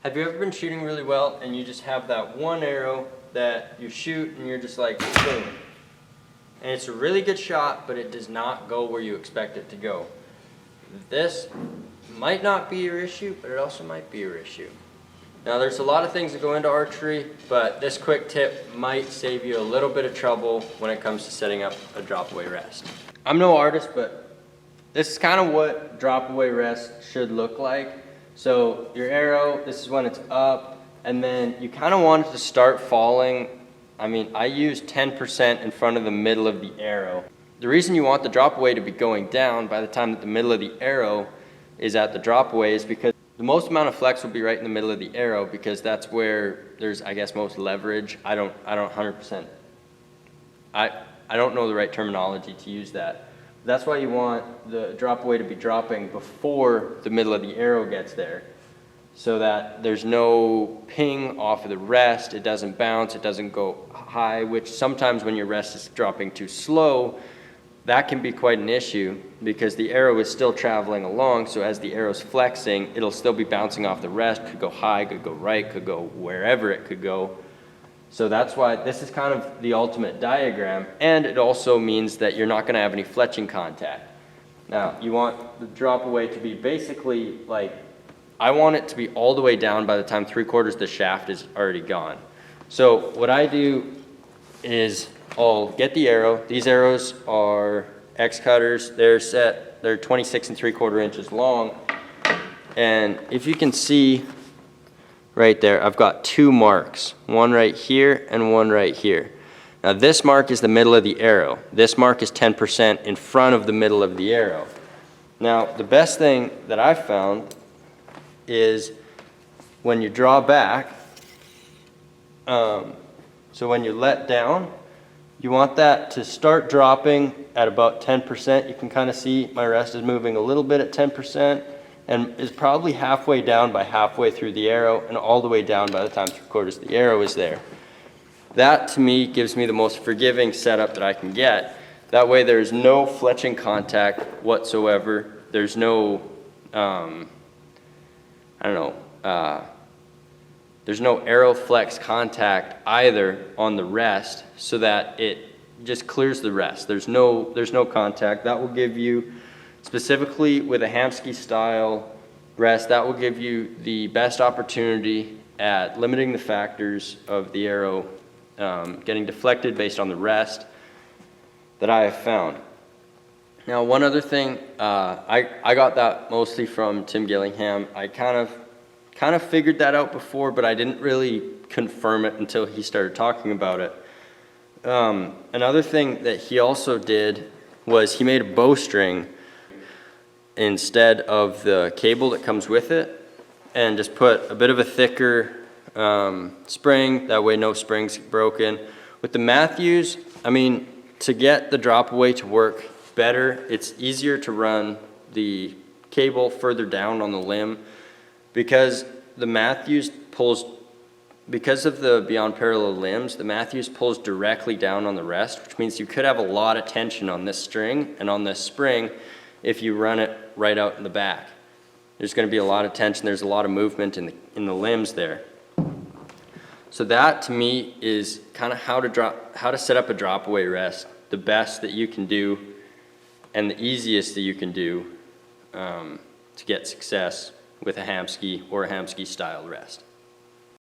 Have you ever been shooting really well and you just have that one arrow that you shoot and you're just like, boom. And it's a really good shot, but it does not go where you expect it to go. This might not be your issue, but it also might be your issue. Now there's a lot of things that go into archery, but this quick tip might save you a little bit of trouble when it comes to setting up a drop-away rest. I'm no artist, but this is kind of what drop-away rest should look like. So your arrow, this is when it's up, and then you kind of want it to start falling. I mean, I use 10% in front of the middle of the arrow. The reason you want the drop-away to be going down by the time that the middle of the arrow is at the drop-away is because the most amount of flex will be right in the middle of the arrow, because that's where there's, I guess, most leverage. I don't 100%. I don't know the right terminology to use that. That's why you want the drop-away to be dropping before the middle of the arrow gets there, so that there's no ping off of the rest. It doesn't bounce, it doesn't go high, which sometimes when your rest is dropping too slow, that can be quite an issue because the arrow is still traveling along. So as the arrow's flexing, it'll still be bouncing off the rest. Could go high, could go right, could go wherever it could go. So that's why this is kind of the ultimate diagram, and it also means that you're not going to have any fletching contact. Now you want the drop away to be basically like, I want it to be all the way down by the time 3/4 of the shaft is already gone. So what I do is I'll get the arrow. These arrows are X cutters. They're 26 3/4 inches long. And if you can see right there, I've got two marks, one right here and one right here. Now this mark is the middle of the arrow. This mark is 10% in front of the middle of the arrow. Now the best thing that I've found is when you draw back, so when you let down, you want that to start dropping at about 10%. You can kind of see my rest is moving a little bit at 10% and is probably halfway down by halfway through the arrow and all the way down by the time 3/4 of the arrow is there. That to me gives me the most forgiving setup that I can get. That way there's no fletching contact whatsoever. There's no, there's no arrow flex contact either on the rest, so that it just clears the rest. There's no contact. That will give you, specifically with a Hamsky style rest, that will give you the best opportunity at limiting the factors of the arrow getting deflected based on the rest that I have found. Now one other thing, I got that mostly from Tim Gillingham. I kind of figured that out before, but I didn't really confirm it until he started talking about it. Another thing that he also did was he made a bowstring instead of the cable that comes with it, and just put a bit of a thicker spring. That way no spring's broken. With the Matthews, I mean, to get the drop away to work better, it's easier to run the cable further down on the limb, because the Matthews pulls, because of the beyond parallel limbs, the Matthews pulls directly down on the rest, which means you could have a lot of tension on this string and on this spring if you run it right out in the back. There's going to be a lot of tension. There's a lot of movement in the limbs there. So that to me is kind of how to set up a drop away rest, the best that you can do and the easiest that you can do to get success with a Hamsky or a Hamsky style rest.